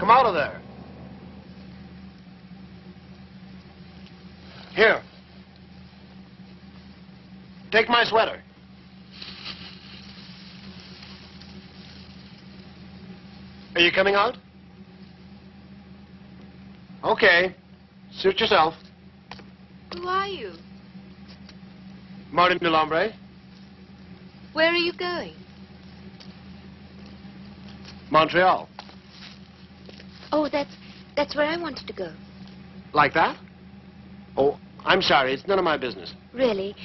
Come out of there. Here. Take my sweater. Are you coming out? Okay. Suit yourself. Who are you? Martin de Lombre. Where are you going? Montreal. Oh, that's where I wanted to go. Like that? Oh, I'm sorry. It's none of my business. Really,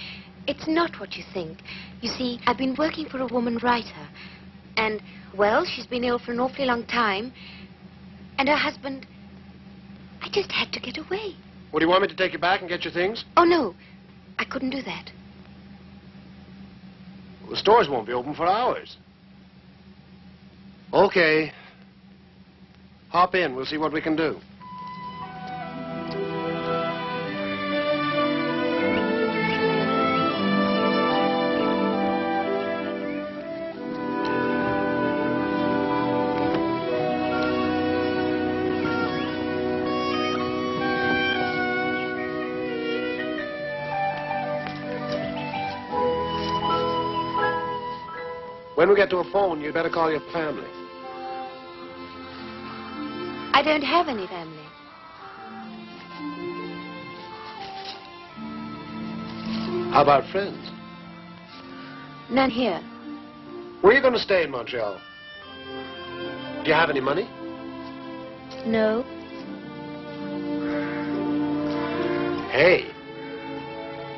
it's not what you think. You see, I've been working for a woman writer. And, well, she's been ill for an awfully long time. And her husband... I just had to get away. Well, do you want me to take you back and get your things? Oh, no. I couldn't do that. Well, the stores won't be open for hours. Okay. Hop in. We'll see what we can do. When we get to a phone, you'd better call your family. I don't have any family. How about friends? None here. Where are you going to stay in Montreal? Do you have any money? No. Hey,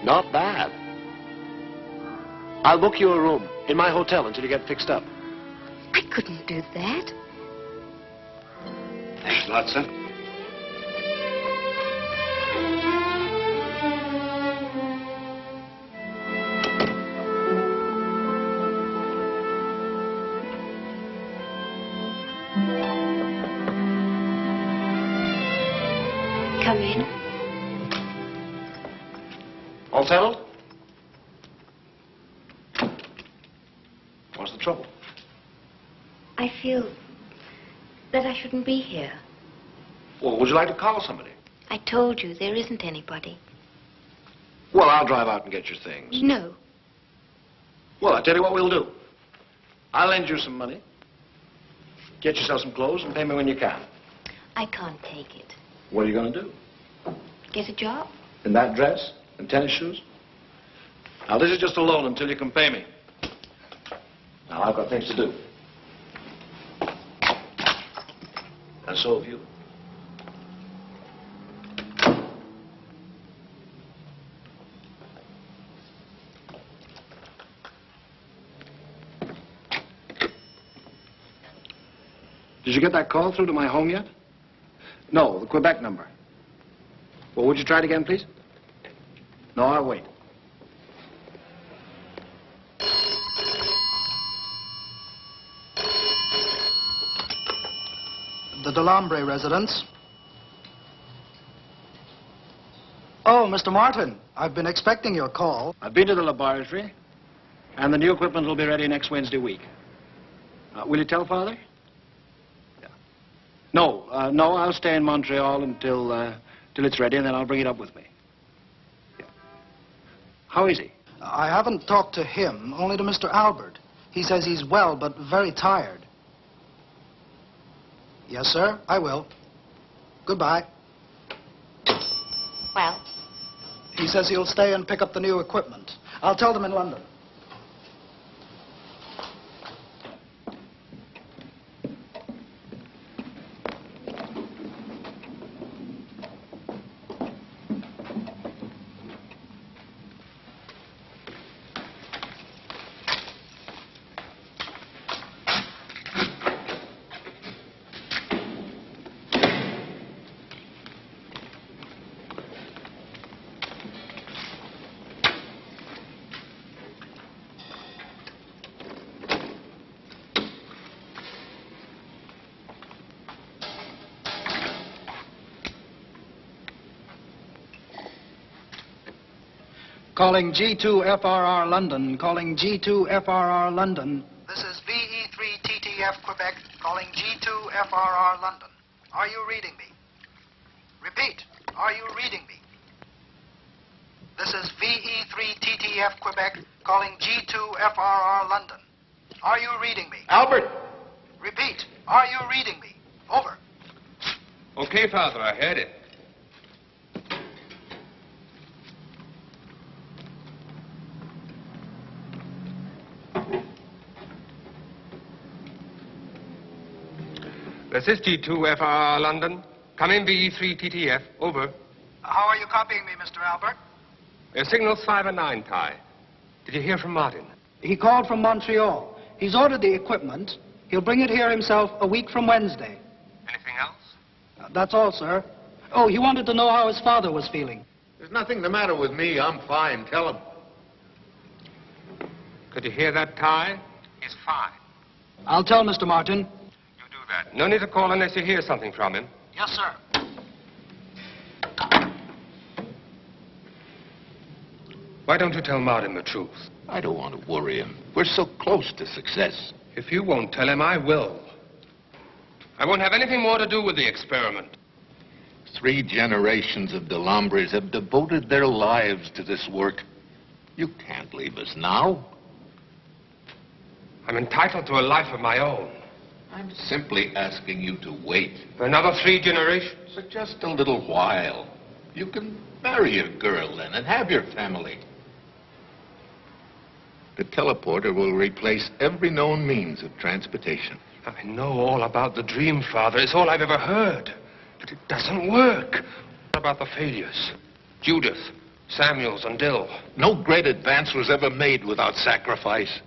not bad. I'll book you a room in my hotel until you get fixed up. I couldn't do that. Thanks a lot, son. Come in. All settled? What's the trouble? I feel that I shouldn't be here. Well, would you like to call somebody? I told you there isn't anybody. Well, I'll drive out and get your things. No. Well, I'll tell you what we'll do. I'll lend you some money. Get yourself some clothes and pay me when you can. I can't take it. What are you going to do? Get a job? In that dress and tennis shoes? Now, this is just a loan until you can pay me. Now, I've got things to do. And so have you. Did you get that call through to my home yet? No, the Quebec number. Well, would you try it again, please? No, I'll wait. The Delambre residence. Oh, Mr. Martin, I've been expecting your call. I've been to the laboratory, and the new equipment will be ready next Wednesday week. Will you tell Father? Yeah. No, I'll stay in Montreal until it's ready, and then I'll bring it up with me. Yeah. How is he? I haven't talked to him, only to Mr. Albert. He says he's well, but very tired. Yes, sir, I will. Goodbye. Well? He says he'll stay and pick up the new equipment. I'll tell them in London. Calling G2FRR London. Calling G2FRR London. This is VE3TTF Quebec. Calling G2FRR London. Are you reading me? Repeat, are you reading me? This is VE3TTF Quebec calling G2FRR London. Are you reading me? Albert! Repeat, are you reading me? Over. Okay, Father, I heard it. This is G2FR London. Come in VE3TTF. Over. How are you copying me, Mr. Albert? Your signal's 5 and 9, Ty. Did you hear from Martin? He called from Montreal. He's ordered the equipment. He'll bring it here himself a week from Wednesday. Anything else? That's all, sir. Oh, he wanted to know how his father was feeling. There's nothing the matter with me. I'm fine. Tell him. Could you hear that, Ty? He's fine. I'll tell Mr. Martin. You do that. No need to call unless you hear something from him. Yes, sir. Why don't you tell Martin the truth? I don't want to worry him. We're so close to success. If you won't tell him, I will. I won't have anything more to do with the experiment. 3 generations of Delambres have devoted their lives to this work. You can't leave us now. I'm entitled to a life of my own. I'm simply asking you to wait. For another 3 generations? For just a little while. You can marry a girl then and have your family. The teleporter will replace every known means of transportation. I know all about the dream, Father. It's all I've ever heard. But it doesn't work. What about the failures? Judith, Samuels, and Dill. No great advance was ever made without sacrifice.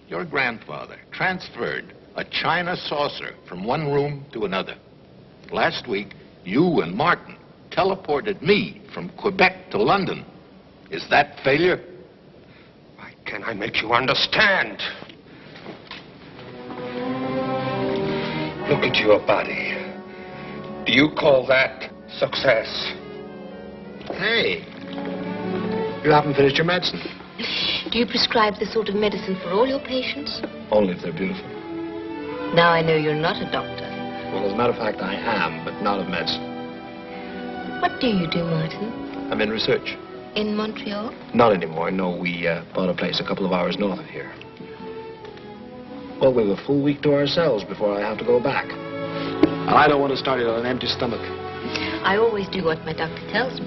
Your grandfather transferred a china saucer from one room to another. Last week, you and Martin teleported me from Quebec to London. Is that failure? Why can't I make you understand? Look at your body. Do you call that success? Hey, you haven't finished your medicine. Do you prescribe this sort of medicine for all your patients? Only if they're beautiful. Now I know you're not a doctor. Well, as a matter of fact, I am, but not of medicine. What do you do, Martin? I'm in research. In Montreal? Not anymore. No, we bought a place a couple of hours north of here. Well, we have a full week to ourselves before I have to go back. And I don't want to start it on an empty stomach. I always do what my doctor tells me.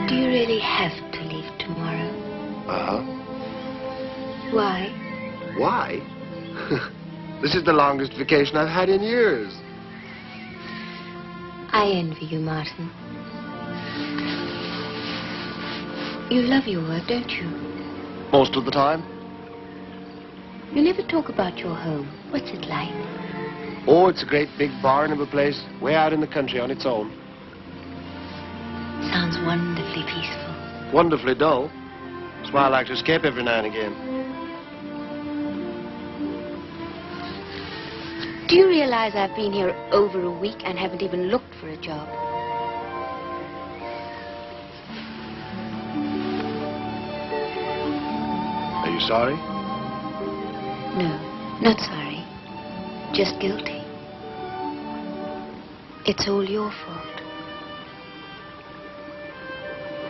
Do you really have to leave tomorrow? Uh-huh. Why? Why? This is the longest vacation I've had in years. I envy you, Martin. You love your work, don't you? Most of the time. You never talk about your home. What's it like? Oh, it's a great big barn of a place, way out in the country on its own. Sounds wonderfully peaceful. Wonderfully dull. That's why I like to escape every now and again. Do you realize I've been here over a week and haven't even looked for a job? Are you sorry? No, not sorry. Just guilty. It's all your fault.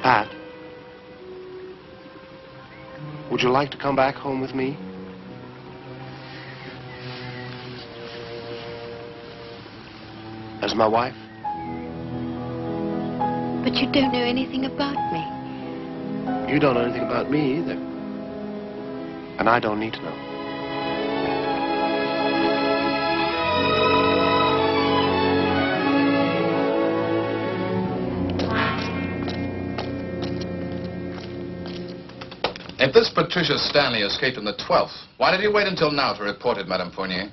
Pat, would you like to come back home with me? As my wife? But you don't know anything about me. You don't know anything about me either. And I don't need to know. If this Patricia Stanley escaped on the 12th, why did he wait until now to report it, Madame Fournier?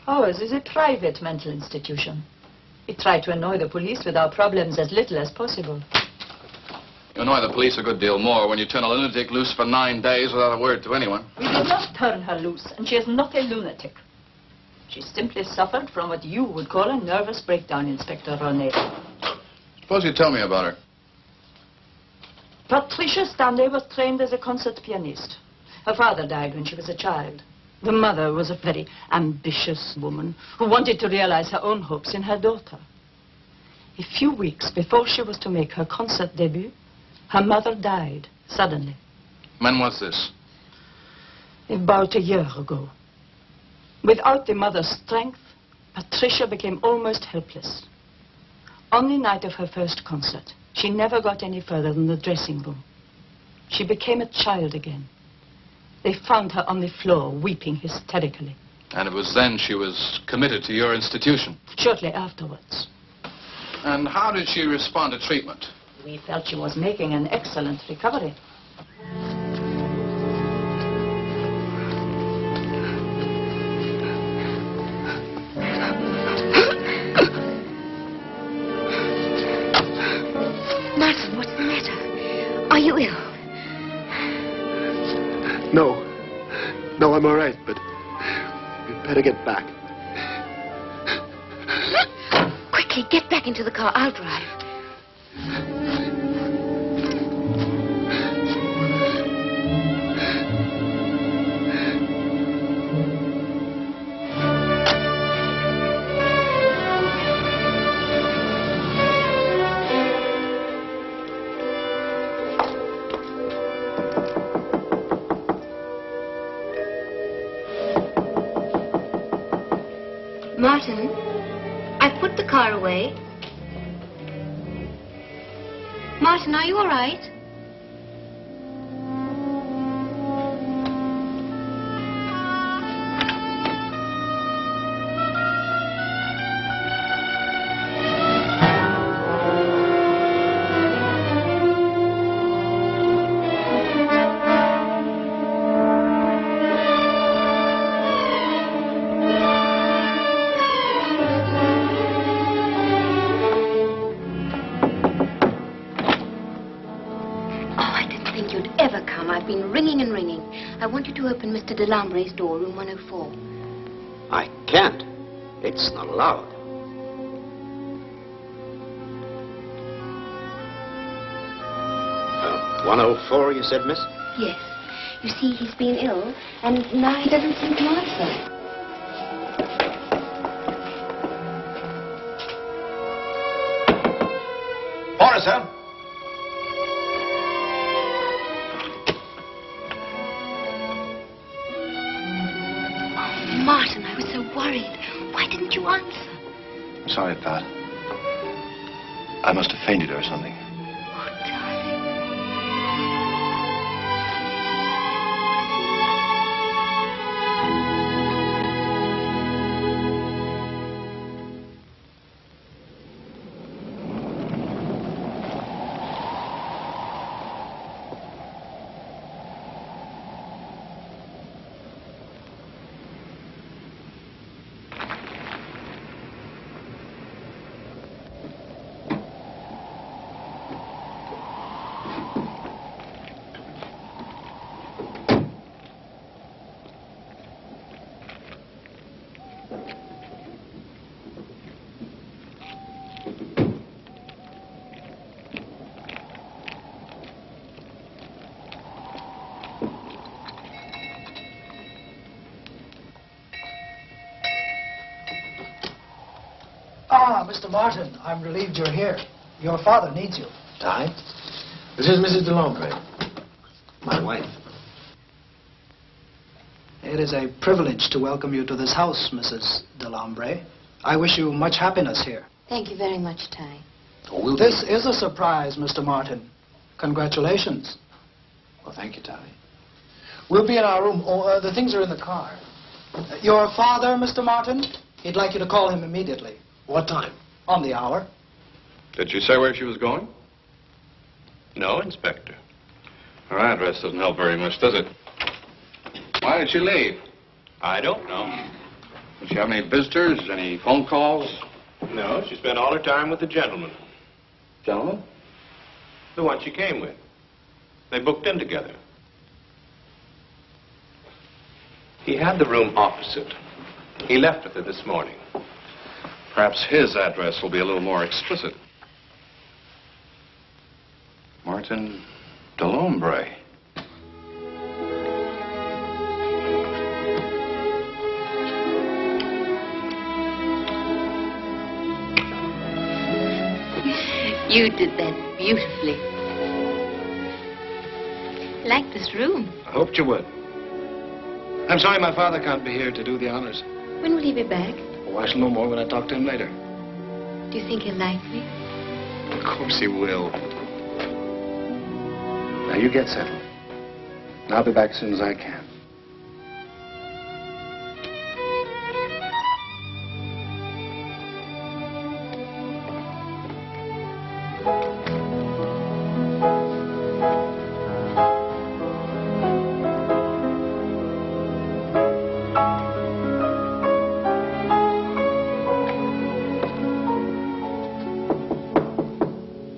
Ours is a private mental institution. We try to annoy the police with our problems as little as possible. You annoy the police a good deal more when you turn a lunatic loose for 9 days without a word to anyone. We did not turn her loose, and she is not a lunatic. She simply suffered from what you would call a nervous breakdown, Inspector Ronay. Suppose you tell me about her. Patricia Stanley was trained as a concert pianist. Her father died when she was a child. The mother was a very ambitious woman who wanted to realize her own hopes in her daughter. A few weeks before she was to make her concert debut, her mother died suddenly. When was this? About a year ago. Without the mother's strength, Patricia became almost helpless. On the night of her first concert, she never got any further than the dressing room. She became a child again. They found her on the floor, weeping hysterically. And it was then she was committed to your institution. Shortly afterwards. And how did she respond to treatment? We felt she was making an excellent recovery. Martin, what's the matter? Are you ill? No. No, I'm all right, but we'd better get back. Quickly, get back into the car. I'll drive. Martin, I've put the car away. Martin, are you all right? I've been ringing and ringing. I want you to open Mr. Delambre's door, room 104. I can't. It's not allowed. 104, you said, miss? Yes. You see, he's been ill, and now he doesn't seem to answer. Order, sir. Martin, I was so worried. Why didn't you answer? I'm sorry, Pat. I must have fainted or something. Oh, darling. Ah, Mr. Martin, I'm relieved you're here. Your father needs you. Ty? This is Mrs. Delambre, my wife. It is a privilege to welcome you to this house, Mrs. Delambre. I wish you much happiness here. Thank you very much, Ty. Oh, This is a surprise, Mr. Martin. Congratulations. Well, thank you, Ty. We'll be in our room. Oh, the things are in the car. Your father, Mr. Martin? He'd like you to call him immediately. What time? On the hour. Did she say where she was going? No, Inspector. Her address doesn't help very much, does it? Why did she leave? I don't know. Did she have any visitors, any phone calls? No, she spent all her time with the gentleman. Gentlemen? The one she came with. They booked in together. He had the room opposite. He left with her this morning. Perhaps his address will be a little more explicit. Martin Delombre. You did that beautifully. Like this room. I hoped you would. I'm sorry my father can't be here to do the honors. When will he be back? Oh, I shall know more when I talk to him later. Do you think he'll like me? Of course he will. Now, you get settled. And I'll be back as soon as I can.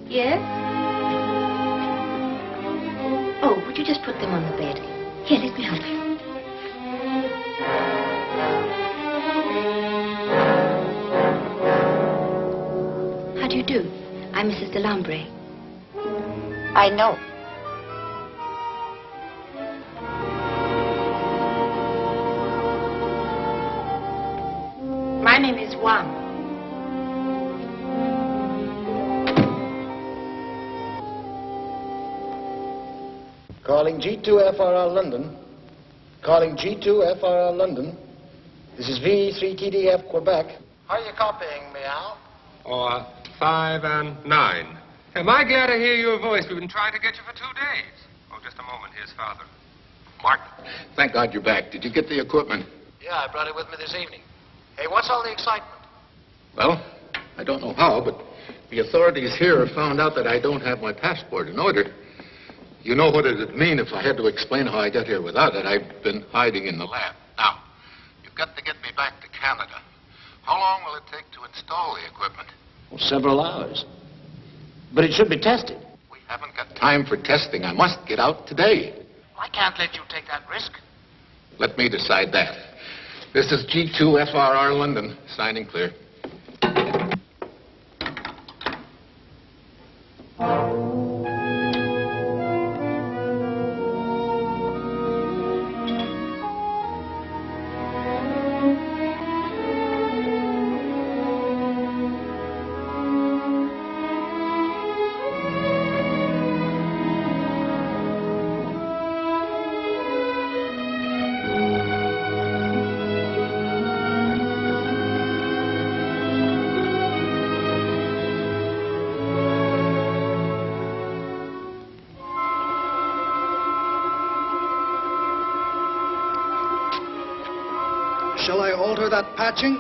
Yes? Oh, would you just put them on the bed? Here, let me help you. How do you do? I'm Mrs. Delombre. I know. My name is Wang. Calling G2FRR London. Calling G2FRR London. This is V3TDF Quebec. How are you copying me, Al? Or 5 and 9. Am I glad to hear your voice? We've been trying to get you for 2 days. Oh, just a moment. Here's Father. Martin, thank God you're back. Did you get the equipment? Yeah, I brought it with me this evening. Hey, what's all the excitement? Well, I don't know how, but the authorities here have found out that I don't have my passport in order. You know what it'd mean if I had to explain how I got here without it. I've been hiding in the lab. Now, you've got to get me back to Canada. How long will it take to install the equipment? Well, several hours. But it should be tested. We haven't got time for testing. I must get out today. I can't let you take that risk. Let me decide that. This is G2FRR London, signing clear. Shall I alter that patching?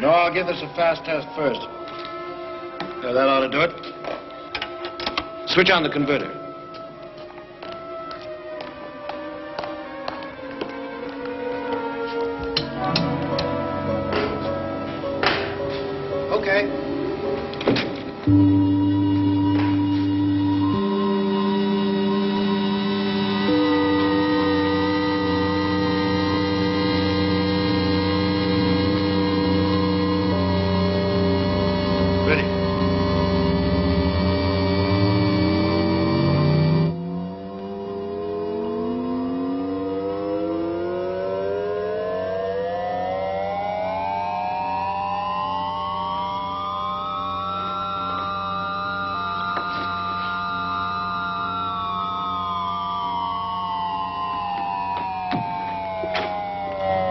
No, I'll give this a fast test first. There, that ought to do it. Switch on the converter. Okay. Ready.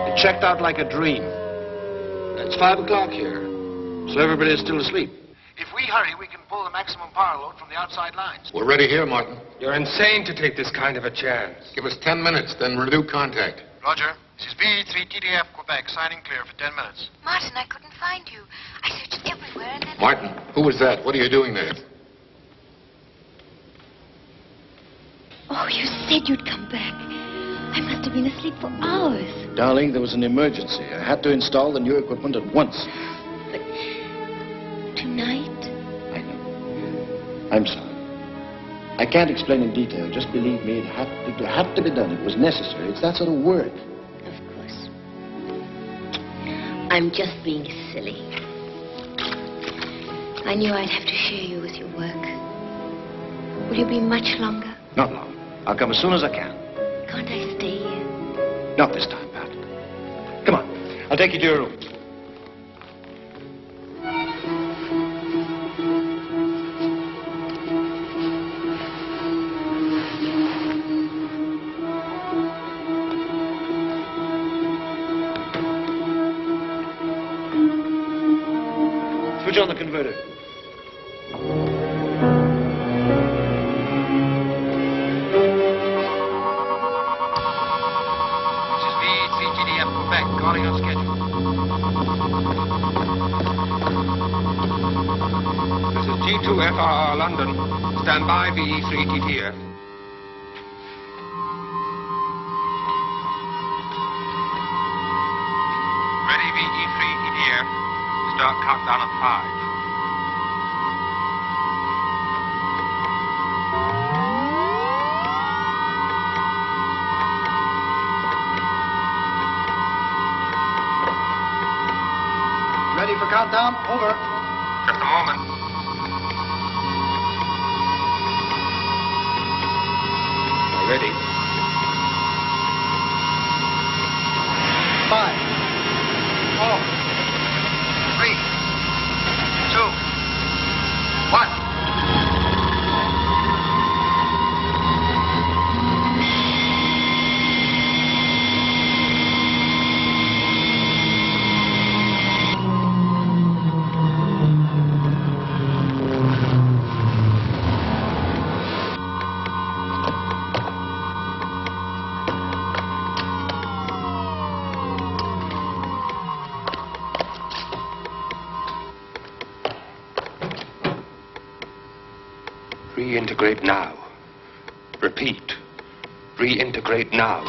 It checked out like a dream. It's 5 o'clock here, so everybody is still asleep. If we hurry, we can pull the maximum power load from the outside lines. We're ready here, Martin. You're insane to take this kind of a chance. Give us 10 minutes, then renew contact. Roger. This is V3TDF Quebec, signing clear for 10 minutes. Martin, I couldn't find you. I searched everywhere and then... Martin, who was that? What are you doing there? Oh, you said you'd come back. I must have been asleep for hours. Darling, there was an emergency. I had to install the new equipment at once. But tonight? I know. I'm sorry. I can't explain in detail. Just believe me, it had to be done. It was necessary. It's that sort of work. Of course. I'm just being silly. I knew I'd have to share you with your work. Will you be much longer? Not long. I'll come as soon as I can. Can't I stay here? Not this time, Pat. Come on. I'll take you to your room. Switch on the converter. This is VE3TDF Quebec, calling on schedule. This is G2FRR London. Stand by, VE3TTF. Ready, VE3TTF. Start countdown at 5. Ready for countdown? Over. Just a moment. Ready. 5, 4, 3, 2, 1. Reintegrate now. Repeat. Reintegrate now.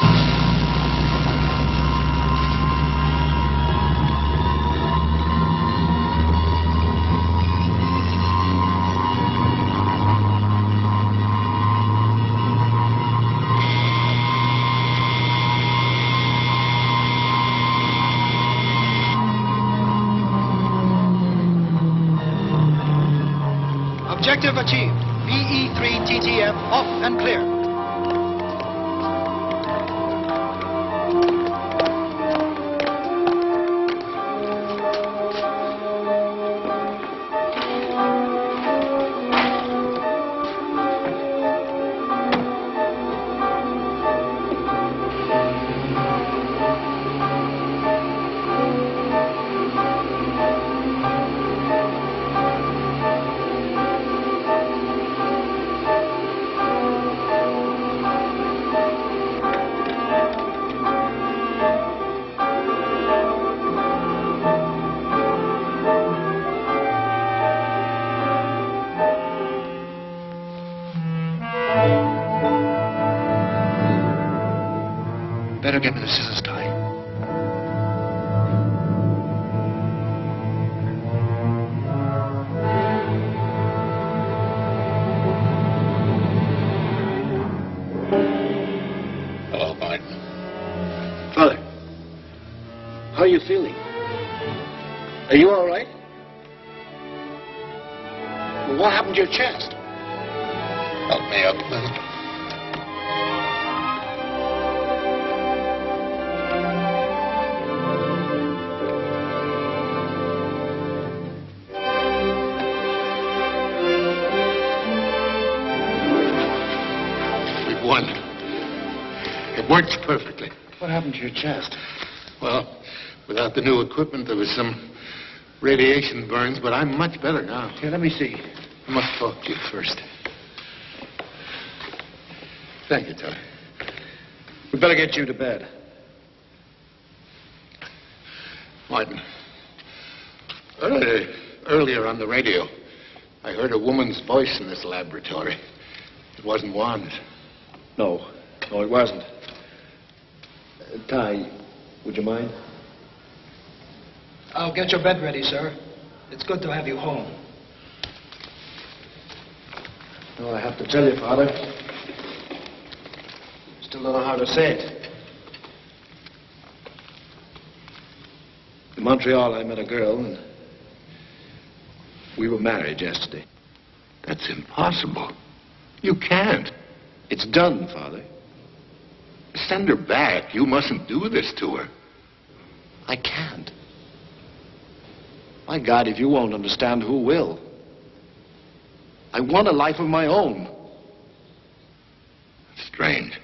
Objective achieved. VE3TTF off and clear. Better get me the scissors, Ty. Hello, Martin. Father, how are you feeling? Are you all right? Well, what happened to your chest? Help me up, man. We've won. It works perfectly. What happened to your chest? Well, without the new equipment, there was some radiation burns, but I'm much better now. Here, let me see. I must talk to you first. Thank you, Tony. We'd better get you to bed. Martin, earlier on the radio, I heard a woman's voice in this laboratory. It wasn't Juan's. No, it wasn't. Ty, would you mind? I'll get your bed ready, sir. It's good to have you home. No, I have to tell you, Father. Still don't know how to say it. In Montreal, I met a girl, and we were married yesterday. That's impossible. You can't. It's done, Father. Send her back. You mustn't do this to her. I can't. My God, if you won't understand, who will? I want a life of my own. Strange.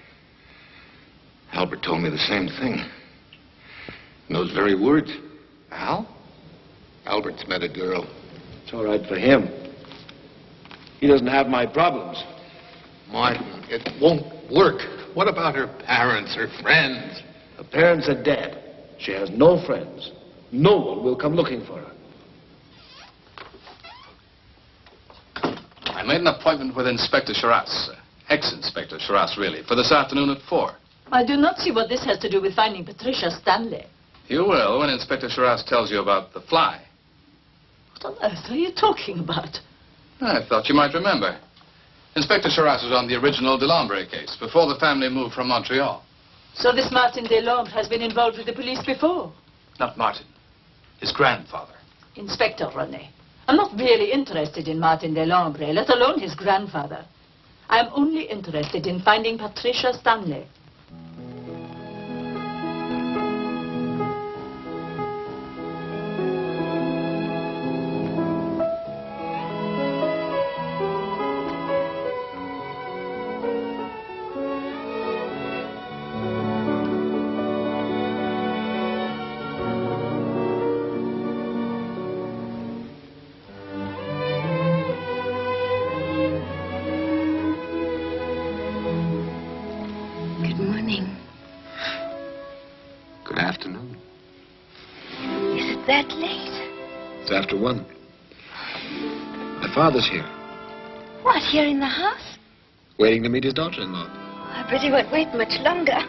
Albert told me the same thing. In those very words. Al? Albert's met a girl. It's all right for him. He doesn't have my problems. Martin, it won't work. What about her parents, her friends? Her parents are dead. She has no friends. No one will come looking for her. I made an appointment with Inspector Shiraz, ex-Inspector Shiraz, really, for this afternoon at 4. I do not see what this has to do with finding Patricia Stanley. You will when Inspector Shiraz tells you about the fly. What on earth are you talking about? I thought you might remember. Inspector Shiraz was on the original Delambre case before the family moved from Montreal. So this Martin Delambre has been involved with the police before? Not Martin. His grandfather. Inspector René, I'm not really interested in Martin Delambre, let alone his grandfather. I am only interested in finding Patricia Stanley. That late? It's after 1. My father's here, What, here in the house? waiting to meet his daughter-in-law. I bet he won't wait much longer.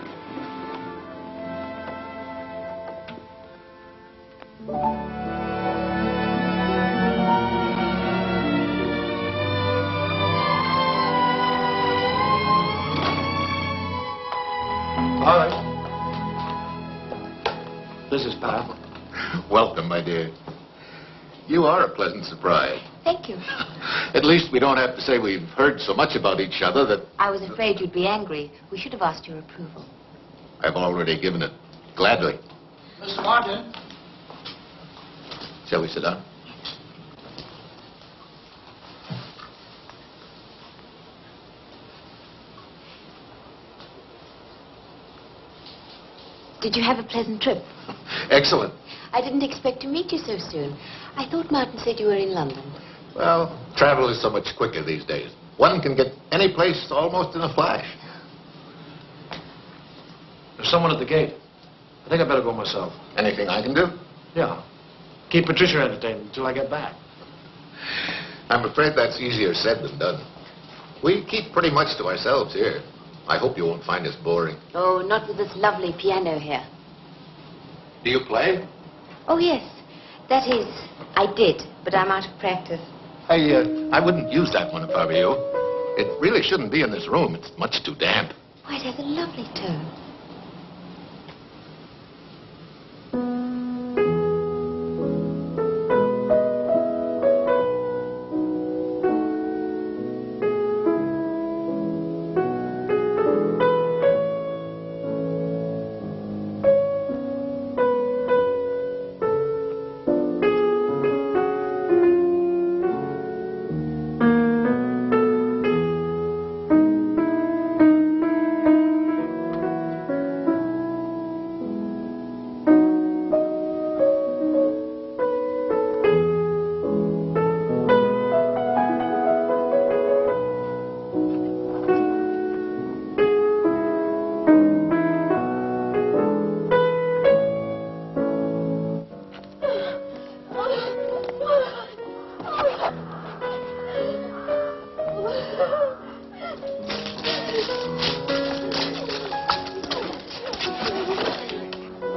All right. This is Pap. Welcome, my dear. You are a pleasant surprise. Thank you. At least we don't have to say we've heard so much about each other that I was afraid you'd be angry. We should have asked your approval. I've already given it. Gladly. Mr. Martin. Shall we sit down? Did you have a pleasant trip? Excellent. I didn't expect to meet you so soon. I thought Martin said you were in London. Well, travel is so much quicker these days. One can get any place almost in a flash. There's someone at the gate. I think I better go myself. Anything I can do? Yeah. Keep Patricia entertained until I get back. I'm afraid that's easier said than done. We keep pretty much to ourselves here. I hope you won't find us boring. Oh, not with this lovely piano here. Do you play? Oh, yes. That is, I did, but I'm out of practice. I wouldn't use that one if I were you. It really shouldn't be in this room. It's much too damp. Why, it has a lovely tone.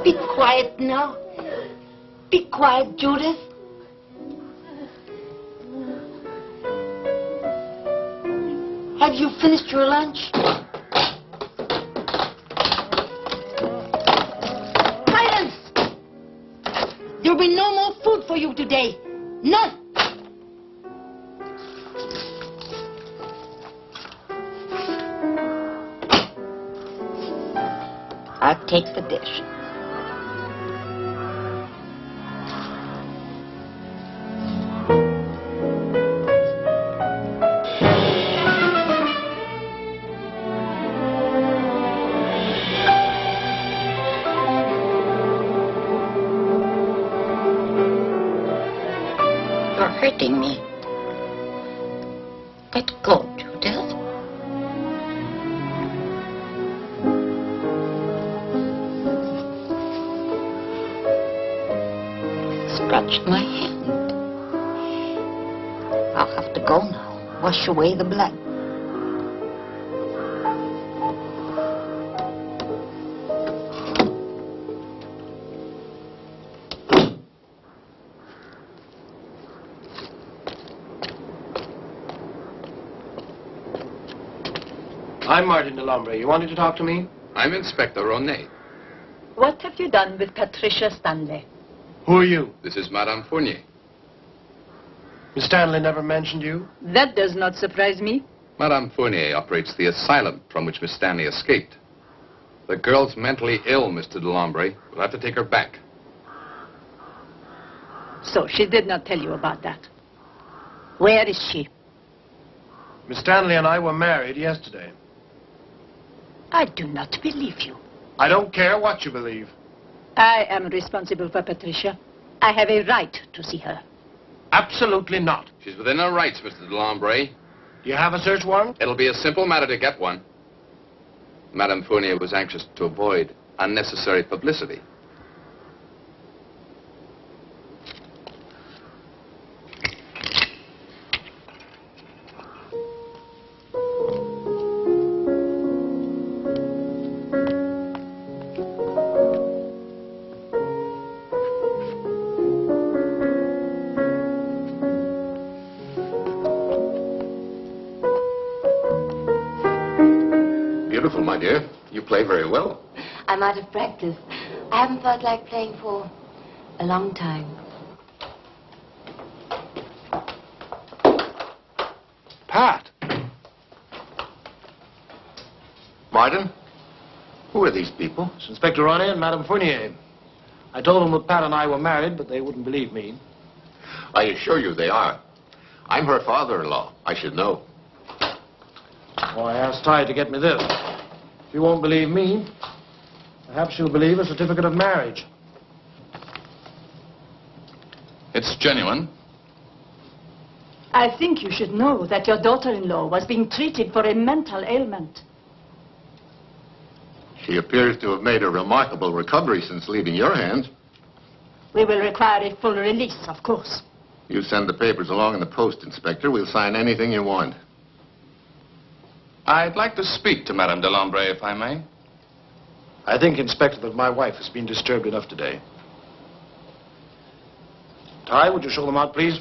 Be quiet now. Be quiet, Judith. Have you finished your lunch? Silence! There'll be no more food for you today. None. I'll take the dish. You're hurting me. Let go, Judith. Scratched my hand. I'll have to go now. Wash away the blood. I'm Martin Delombre. You wanted to talk to me? I'm Inspector Ronet. What have you done with Patricia Stanley? Who are you? This is Madame Fournier. Miss Stanley never mentioned you? That does not surprise me. Madame Fournier operates the asylum from which Miss Stanley escaped. The girl's mentally ill, Mr. Delombre. We'll have to take her back. So she did not tell you about that. Where is she? Miss Stanley and I were married yesterday. I do not believe you. I don't care what you believe. I am responsible for Patricia. I have a right to see her. Absolutely not. She's within her rights, Mr. Delombre. Do you have a search warrant? It'll be a simple matter to get one. Madame Fournier was anxious to avoid unnecessary publicity. Beautiful, my dear. You play very well. I'm out of practice. I haven't felt like playing for a long time. Pat. Martin, who are these people? It's Inspector Ronay and Madame Fournier. I told them that Pat and I were married, but they wouldn't believe me. I assure you they are. I'm her father-in-law. I should know. Oh, I asked Ty to get me this. If you won't believe me, perhaps you'll believe a certificate of marriage. It's genuine. I think you should know that your daughter-in-law was being treated for a mental ailment. She appears to have made a remarkable recovery since leaving your hands. We will require a full release, of course. You send the papers along in the post, Inspector. We'll sign anything you want. I'd like to speak to Madame Delombre, if I may. I think, Inspector, that my wife has been disturbed enough today. Ty, would you show them out, please?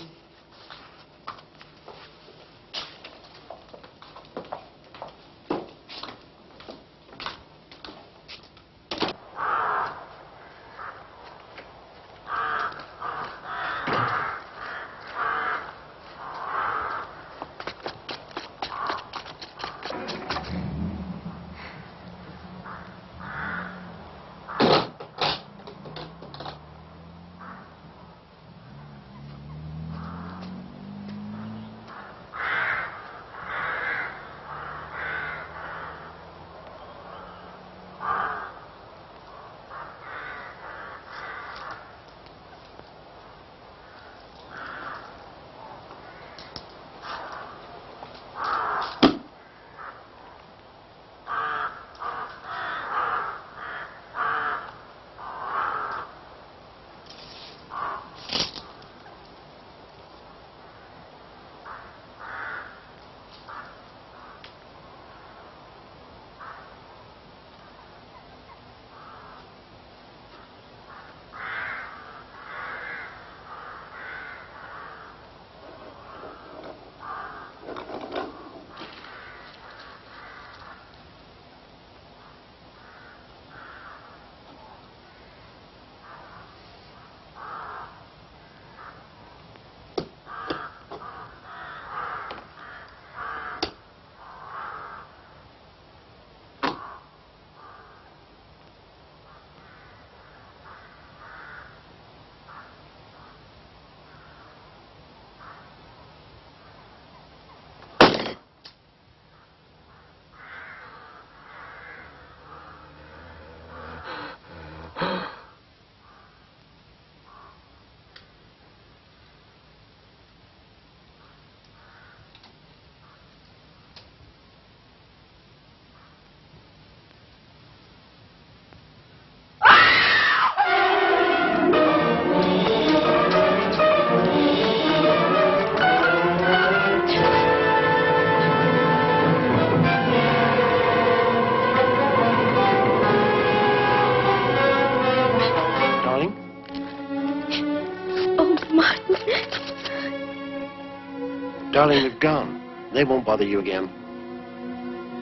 Darling, they've gone. They won't bother you again.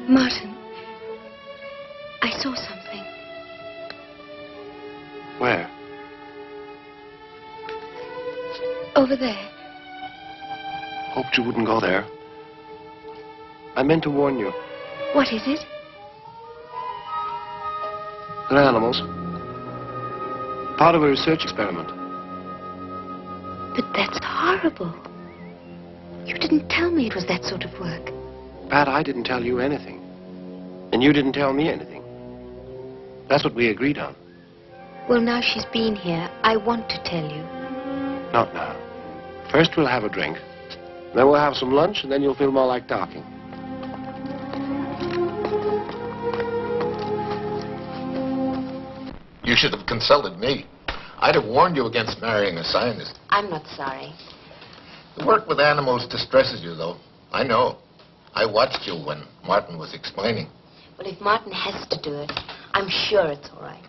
Martin, I saw something. Where? Over there. Hoped you wouldn't go there. I meant to warn you. What is it? They're animals. Part of a research experiment. But that's horrible. You didn't tell me it was that sort of work. Pat, I didn't tell you anything. And you didn't tell me anything. That's what we agreed on. Well, now she's been here, I want to tell you. Not now. First we'll have a drink. Then we'll have some lunch, and then you'll feel more like talking. You should have consulted me. I'd have warned you against marrying a scientist. I'm not sorry. The work with animals distresses you, though. I know. I watched you when Martin was explaining. Well, if Martin has to do it, I'm sure it's all right.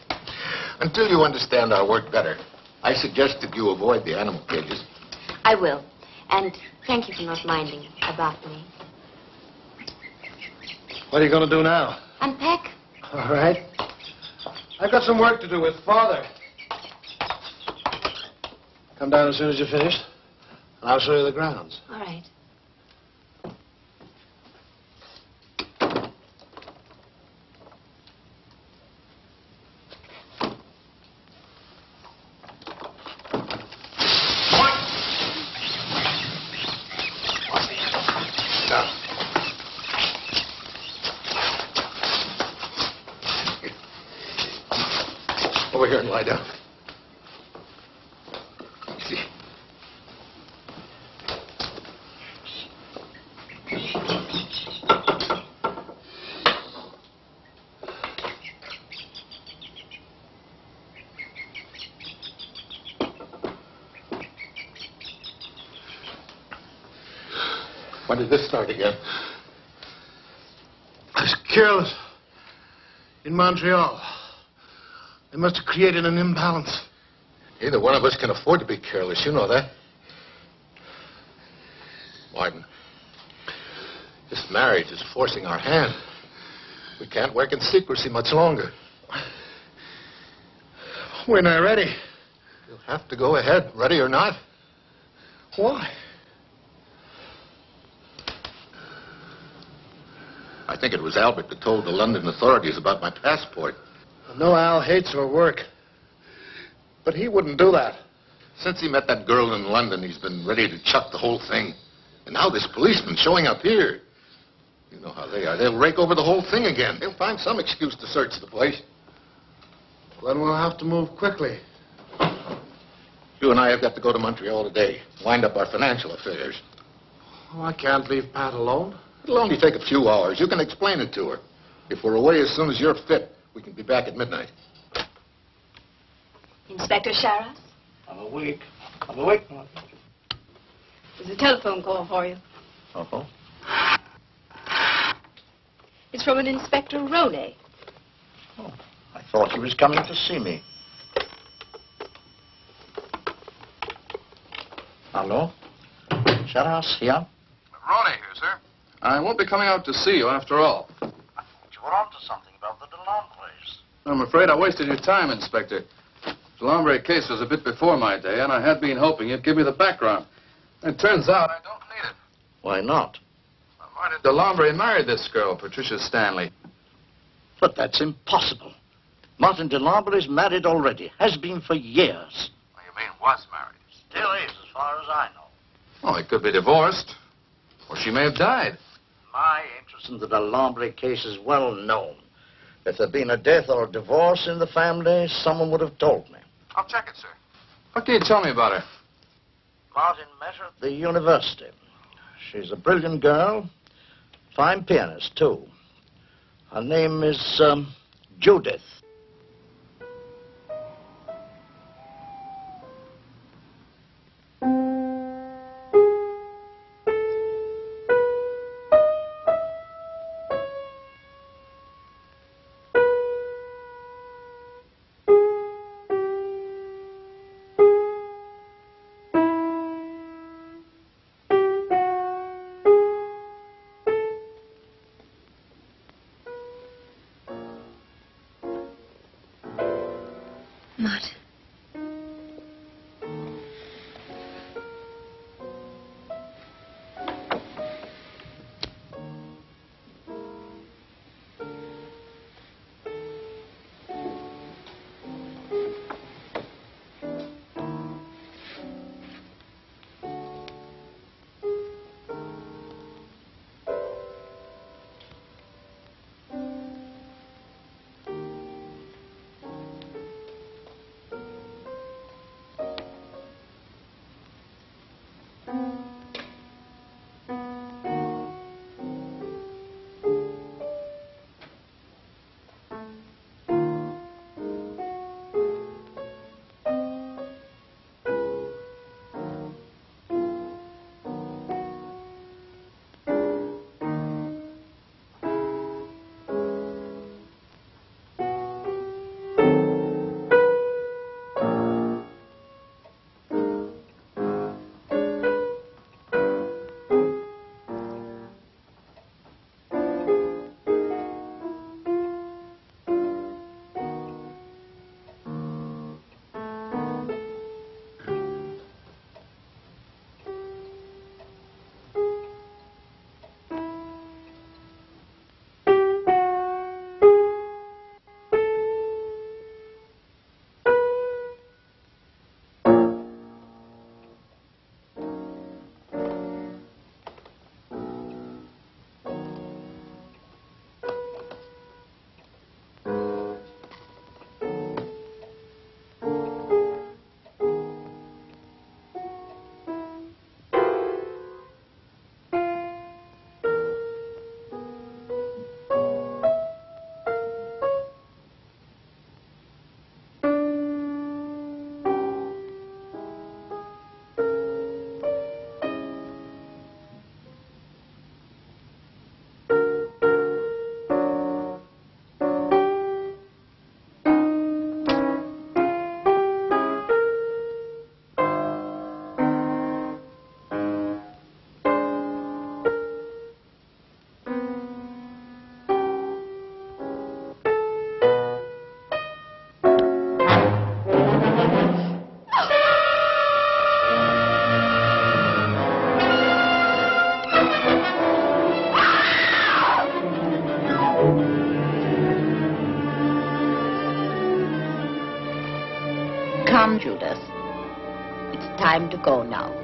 Until you understand our work better, I suggest that you avoid the animal cages. I will. And thank you for not minding about me. What are you going to do now? Unpack. All right. I've got some work to do with Father. Come down as soon as you're finished, and I'll show you the grounds. All right. Over here and lie down. See. When did this start again? I was careless in Montreal. They must have created an imbalance. Neither one of us can afford to be careless. You know that. Martin, this marriage is forcing our hand. We can't work in secrecy much longer. We're not ready. You'll have to go ahead, ready or not. Why? I think it was Albert that told the London authorities about my passport. I know Al hates her work, but he wouldn't do that. Since he met that girl in London, he's been ready to chuck the whole thing. And now this policeman showing up here. You know how they are. They'll rake over the whole thing again. They'll find some excuse to search the place. Well, then we'll have to move quickly. You and I have got to go to Montreal today. Wind up our financial affairs. Oh, I can't leave Pat alone. It'll only take a few hours. You can explain it to her. If we're away as soon as you're fit, we can be back at midnight. Inspector Sharas? I'm awake. I'm awake, Martin. There's a telephone call for you. Uh-huh. It's from an Inspector Roney. Oh, I thought he was coming to see me. Hello? Sharas here? Roney here, sir. I won't be coming out to see you after all. I thought you were on to something about the Delambre. I'm afraid I wasted your time, Inspector. The Delambre case was a bit before my day, and I had been hoping you'd give me the background. It turns out I don't need it. Why not? Martin Delambre married this girl, Patricia Stanley. But that's impossible. Martin Delambre is married already. Has been for years. What do you mean, was married? Still is, as far as I know. Oh, he could be divorced. Or she may have died. My interest in the Delambre case is well known. If there'd been a death or a divorce in the family, someone would have told me. I'll check it, sir. What can you tell me about her? Martin met her at the university. She's a brilliant girl. Fine pianist, too. Her name is Judith. Judith. It's time to go now.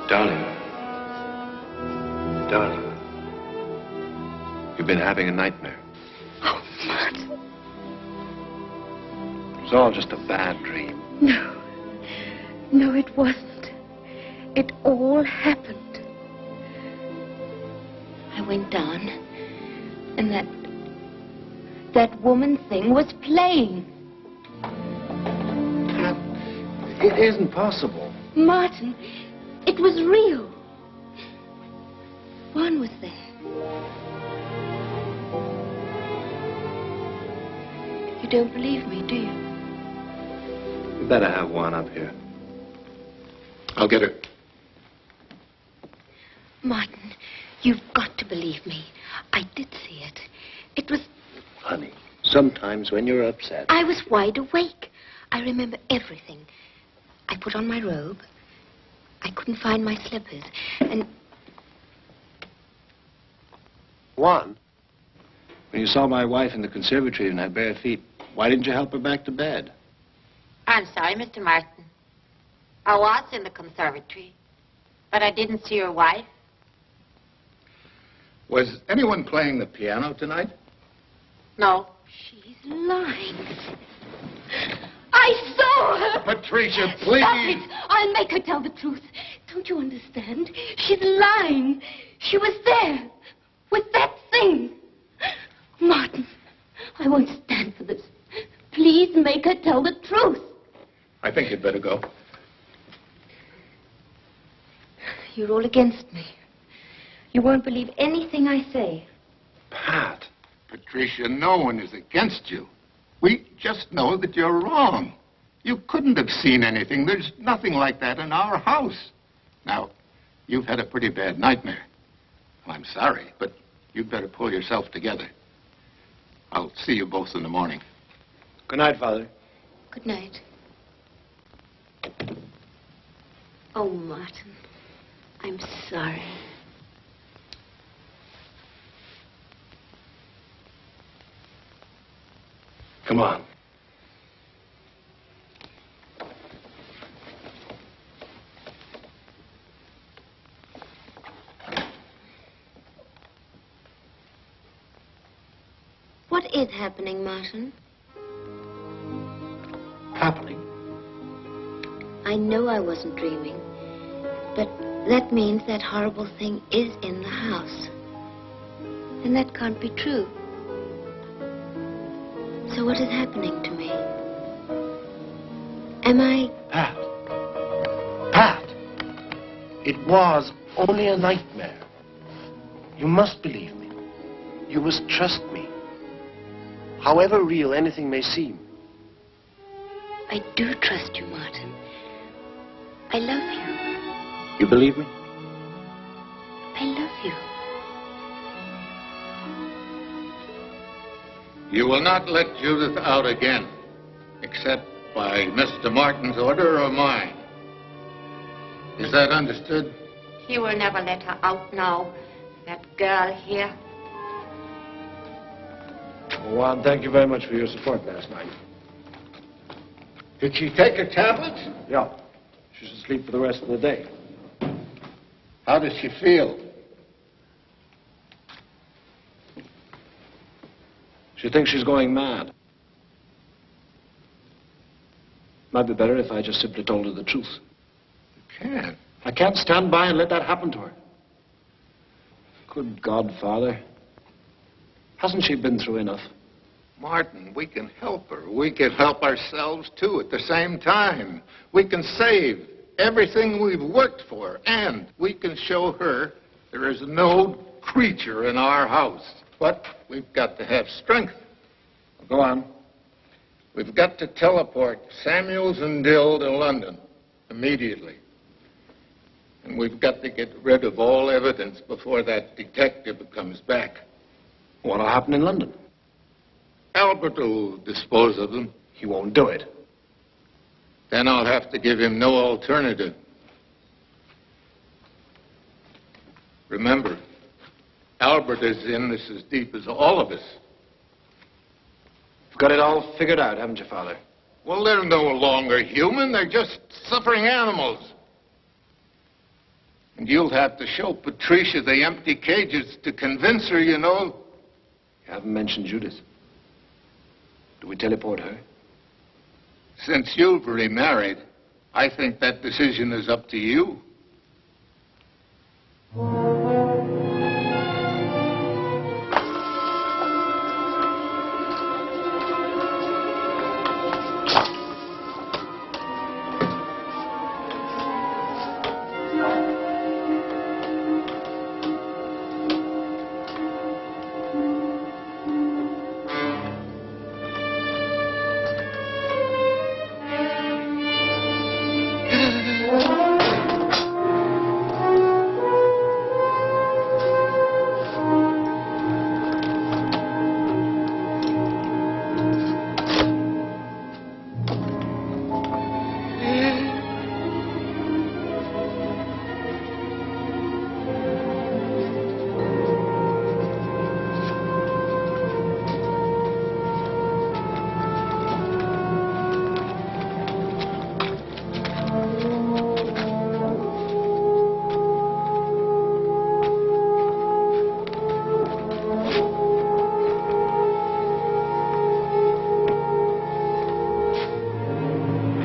Darling, you've been having a nightmare. Oh, Matt. It was all just a bad dream. No. No, it wasn't. It all happened. I went down, and that woman thing was playing. It isn't possible. Martin, it was real. Juan was there. You don't believe me, do you? You better have Juan up here. I'll get her. Martin, you've got to believe me. I did see it. It was... Honey, sometimes when you're upset... I was wide awake. I remember everything. I put on my robe. I couldn't find my slippers. And... Juan, when you saw my wife in the conservatory in her bare feet, why didn't you help her back to bed? I'm sorry, Mr. Martin. I was in the conservatory, but I didn't see your wife. Was anyone playing the piano tonight? No. She's lying. I saw her! Patricia, please! Stop it! I'll make her tell the truth. Don't you understand? She's lying. She was there. With that thing. Martin, I won't stand for this. Please make her tell the truth. I think you'd better go. You're all against me. You won't believe anything I say. Pat. Patricia, no one is against you. We just know that you're wrong. You couldn't have seen anything. There's nothing like that in our house. Now, you've had a pretty bad nightmare. I'm sorry, but you'd better pull yourself together. I'll see you both in the morning. Good night, Father. Good night. Oh, Martin, I'm sorry. Come on. What is happening, Martin? Happening? I know I wasn't dreaming, but that means that horrible thing is in the house. And that can't be true. So what is happening to me? Am I... Pat. Pat! It was only a nightmare. You must believe me. You must trust me. However real anything may seem. I do trust you, Martin. I love you. You believe me? I love you. You will not let Judith out again, except by Mr. Martin's order or mine. Is that understood? He will never let her out now. That girl here. Well, Juan, thank you very much for your support last night. Did she take her tablets? Yeah. She's asleep for the rest of the day. How does she feel? She thinks she's going mad. Might be better if I just simply told her the truth. You can't. I can't stand by and let that happen to her. Good God, Father. Hasn't she been through enough? Martin, we can help her. We can help ourselves, too, at the same time. We can save everything we've worked for, and we can show her there is no creature in our house. But we've got to have strength. Go on. We've got to teleport Samuels and Dill to London immediately. And we've got to get rid of all evidence before that detective comes back. What'll happen in London? Albert will dispose of them. He won't do it. Then I'll have to give him no alternative. Remember, Albert is in this as deep as all of us. You've got it all figured out, haven't you, Father? Well, they're no longer human. They're just suffering animals. And you'll have to show Patricia the empty cages to convince her, you know. You haven't mentioned Judith. Do we teleport her? Since you've remarried, I think that decision is up to you.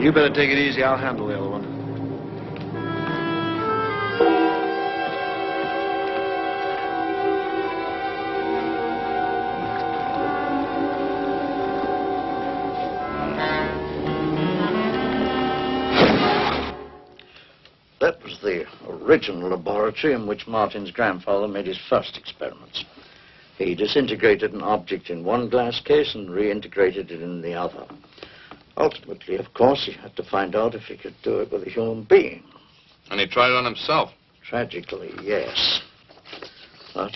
You better take it easy. I'll handle the other one. That was the original laboratory in which Martin's grandfather made his first experiments. He disintegrated an object in one glass case and reintegrated it in the other. Ultimately, of course, he had to find out if he could do it with a human being. And he tried it on himself. Tragically, yes. But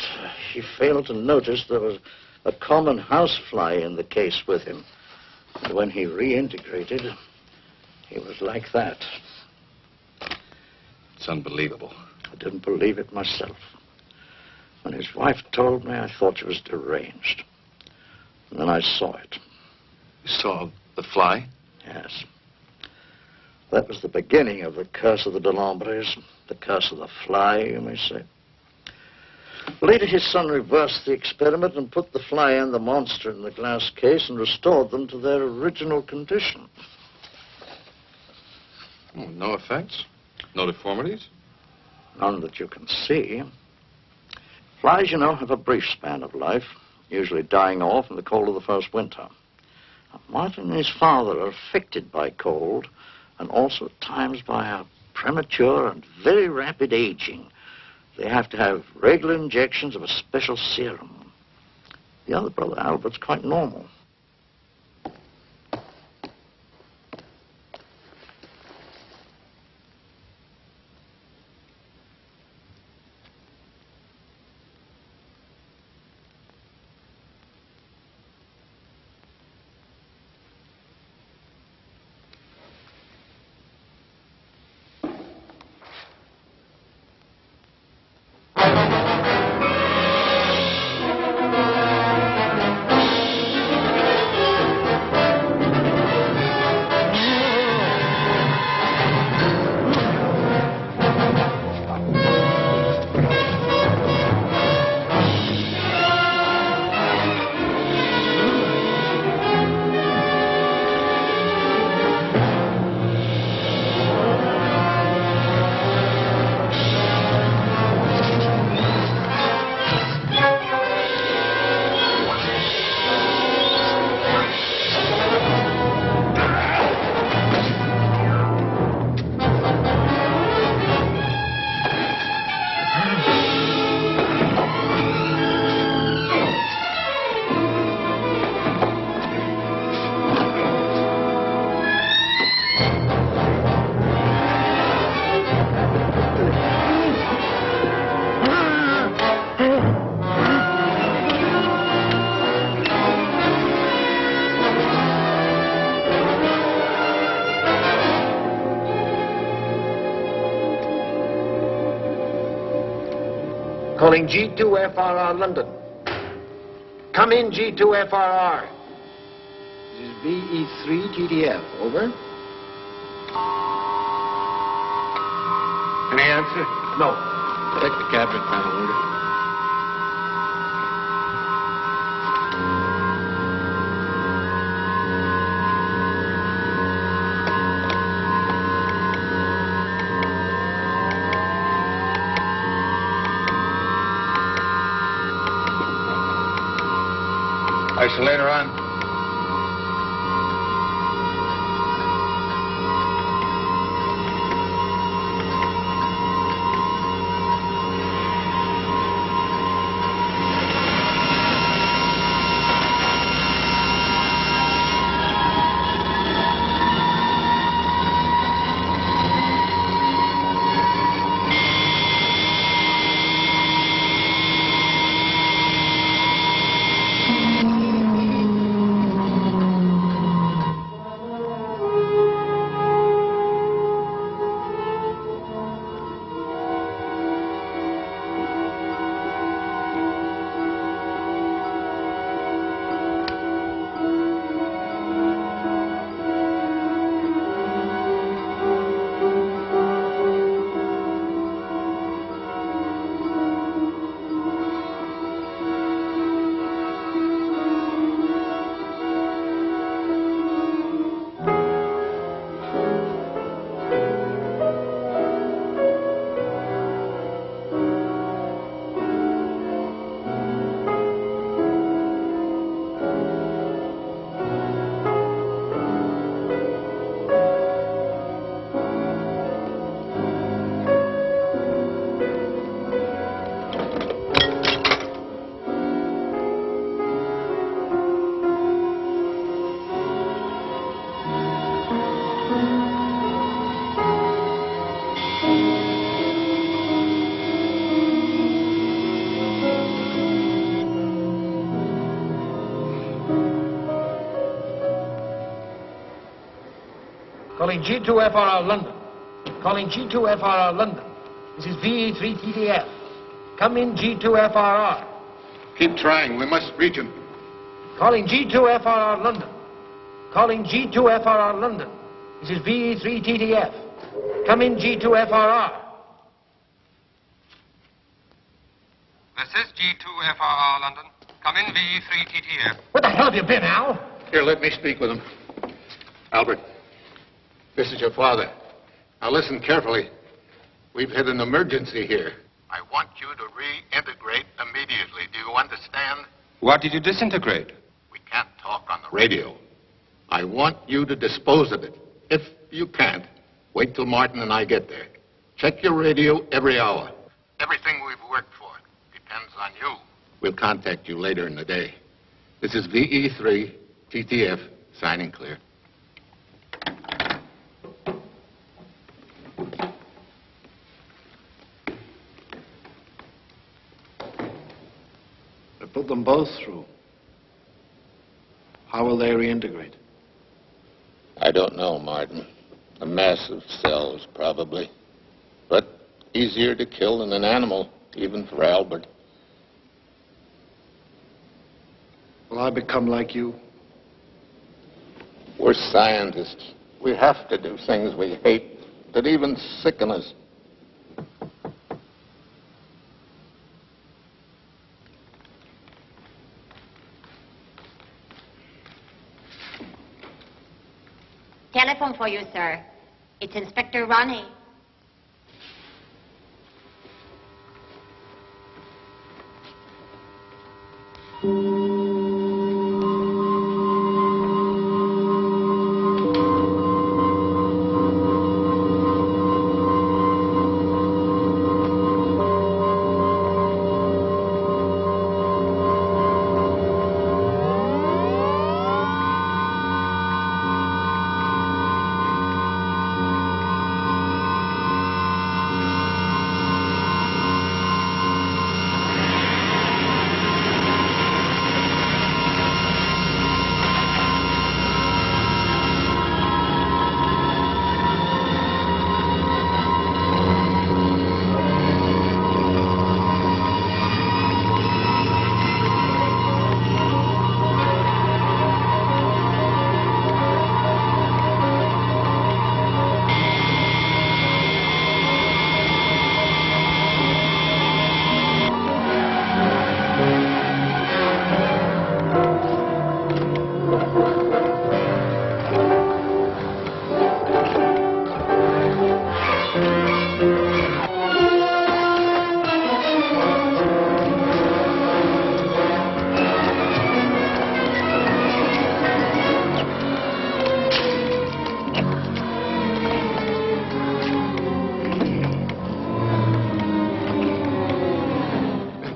he failed to notice there was a common housefly in the case with him. And when he reintegrated, he was like that. It's unbelievable. I didn't believe it myself. When his wife told me, I thought she was deranged. And then I saw it. You saw the fly? Yes. That was the beginning of the curse of the Delombres, the curse of the fly, you may say. Later, his son reversed the experiment and put the fly and the monster in the glass case and restored them to their original condition. Oh, no effects? No deformities? None that you can see. Flies, you know, have a brief span of life, usually dying off in the cold of the first winter. Martin and his father are affected by cold and also at times by a premature and very rapid aging. They have to have regular injections of a special serum. The other brother, Albert's quite normal. Calling G2FRR London. Come in, G2FRR. This is VE3 TTF. Over. Any answer? No. Check the cabinet panel, will you? Isolator on. Calling G2FRR London. Calling G2FRR London. This is VE3 TTF. Come in, G2FRR. Keep trying. We must reach him. Calling G2FRR London. Calling G2FRR London. This is VE3 TTF. Come in, G2FRR. This is G2FRR London. Come in, VE3 TTF. Where the hell have you been, Al? Here, let me speak with him. Albert, this is your father. Now listen carefully. We've had an emergency here. I want you to reintegrate immediately. Do you understand? What did you disintegrate? We can't talk on the radio. I want you to dispose of it. If you can't, wait till Martin and I get there. Check your radio every hour. Everything we've worked for depends on you. We'll contact you later in the day. This is VE3 TTF, signing clear. I put them both through. How will they reintegrate? I don't know, Martin. A mass of cells, probably. But easier to kill than an animal, even for Albert. Will I become like you? We're scientists. We have to do things we hate that even sicken us. Telephone for you, sir. It's Inspector Ronnie.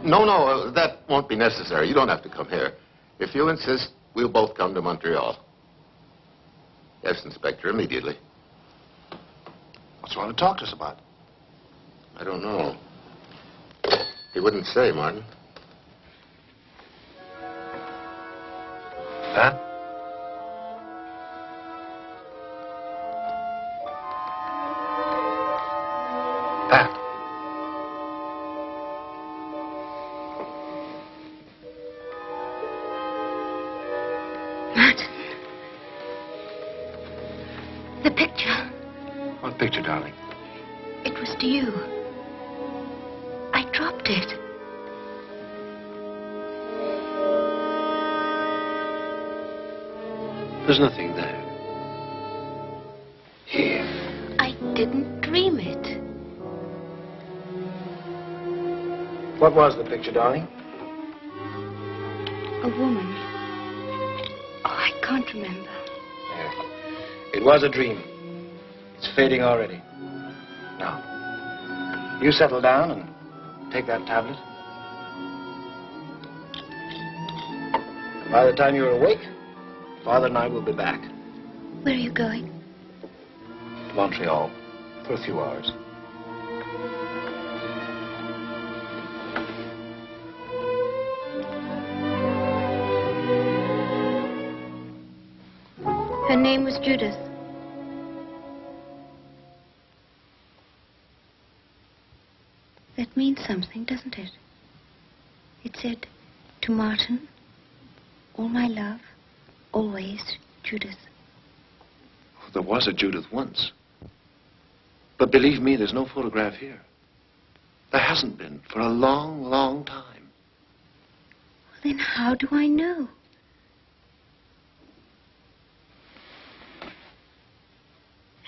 No, that won't be necessary. You don't have to come here. If you insist, we'll both come to Montreal. Yes, Inspector, immediately. What you want to talk to us about? I don't know. He wouldn't say, Martin. Pat? Pat. Martin. The picture. What picture, darling? It was to you. I dropped it. There's nothing there. Here. I didn't dream it. What was the picture, darling? A woman. Oh, I can't remember. Yeah. It was a dream. It's fading already. Now, you settle down and take that tablet. By the time you're awake, Father and I will be back. Where are you going? To Montreal for a few hours. Her name was Judith. That means something, doesn't it? It said, to Martin, all my love, always, Judith. There was a Judith once. But believe me, there's no photograph here. There hasn't been for a long, long time. Then how do I know?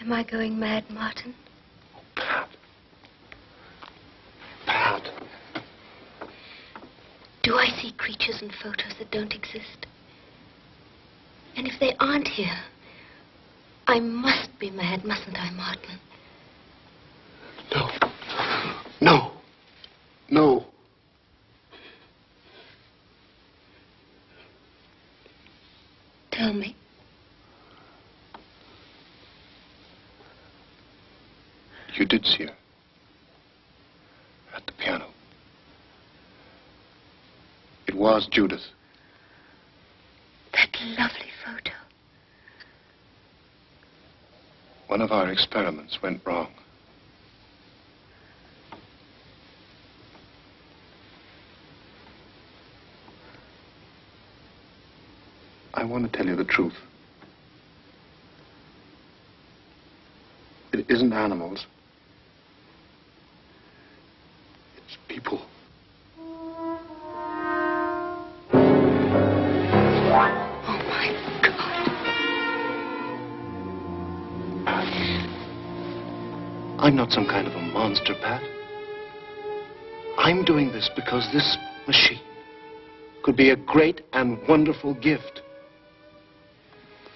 Am I going mad, Martin? Pat. Pat. Do I see creatures in photos that don't exist? And if they aren't here, I must be mad, mustn't I, Martin? No. No. No. Tell me. You did see her. At the piano. It was Judith. That lovely photo. One of our experiments went wrong. I want to tell you the truth. It isn't animals. It's people. Oh, my God. I'm not some kind of a monster, Pat. I'm doing this because this machine could be a great and wonderful gift.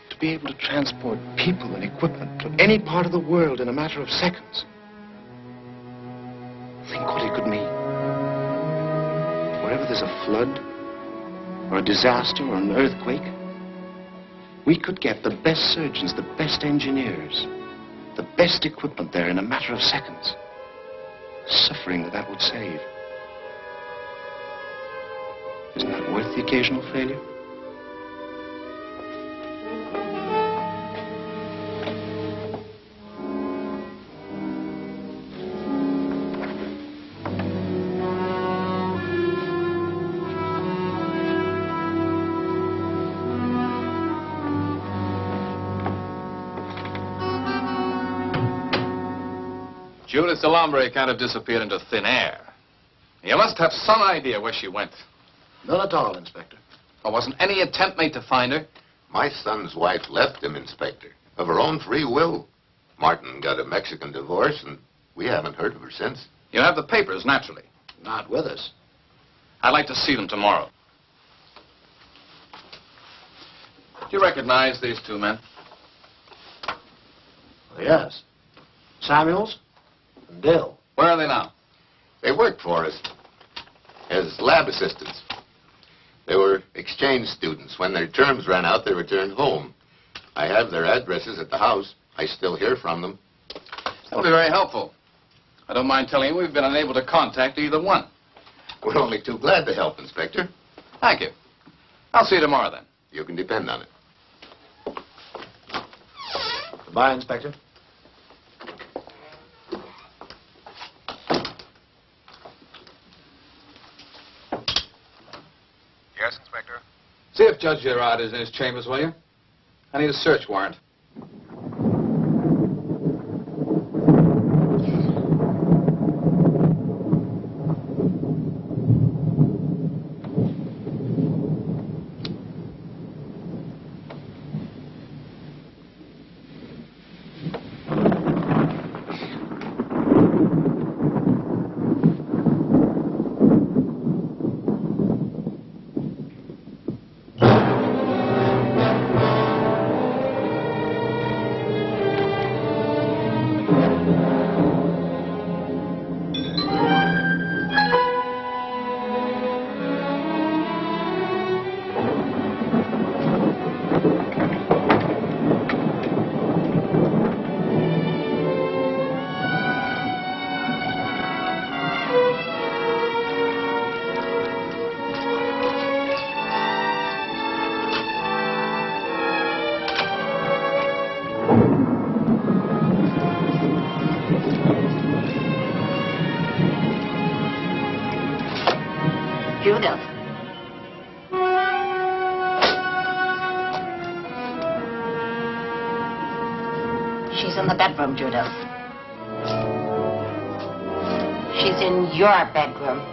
To be able to transport people and equipment to any part of the world in a matter of seconds. Think what it could mean. Wherever there's a flood, or a disaster, or an earthquake, we could get the best surgeons, the best engineers, the best equipment there in a matter of seconds. Suffering that would save. Isn't that worth the occasional failure? Judith Delambre can't have disappeared into thin air. You must have some idea where she went. None at all, Inspector. There wasn't any attempt made to find her. My son's wife left him, Inspector, of her own free will. Martin got a Mexican divorce, and we haven't heard of her since. You have the papers, naturally. Not with us. I'd like to see them tomorrow. Do you recognize these two men? Yes. Samuels and Dill. Where are they now? They worked for us. as lab assistants. They were exchange students. When their terms ran out, they returned home. I have their addresses at the house. I still hear from them. That would be very helpful. I don't mind telling you we've been unable to contact either one. We're only too glad to help, Inspector. Thank you. I'll see you tomorrow, then. You can depend on it. Goodbye, Inspector. Yes, Inspector? See if Judge Gerard is in his chambers, will you? I need a search warrant. Judith. She's in the bedroom, Judith. She's in your bedroom.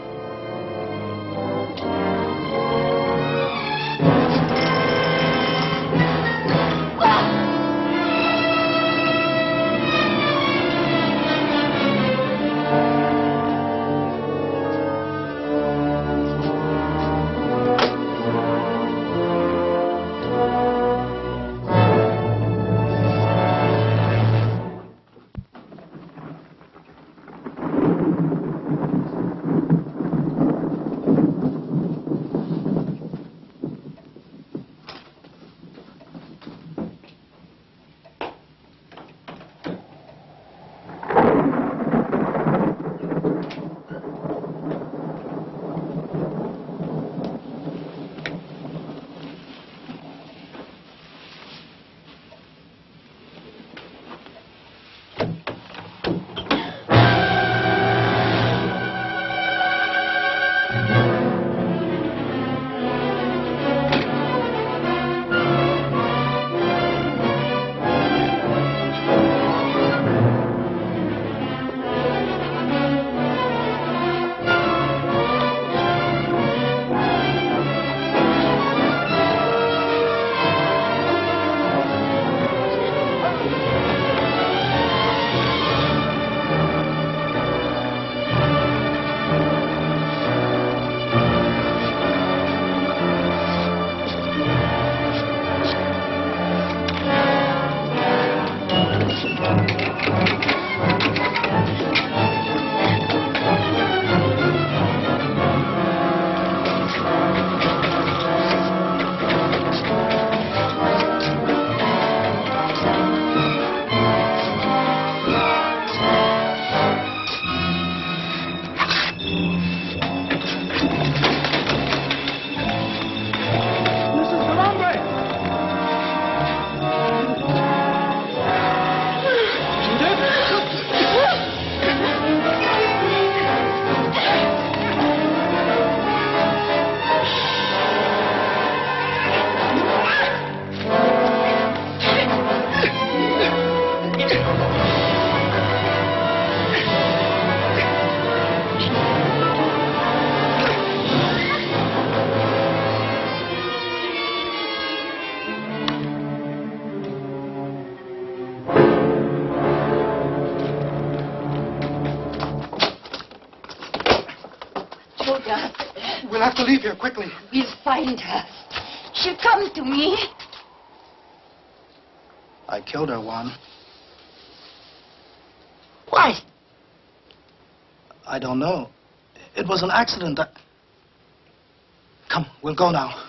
We'll have to leave here quickly. We'll find her. She'll come to me. I killed her, Juan. Why? I don't know. It was an accident. Come, we'll go now.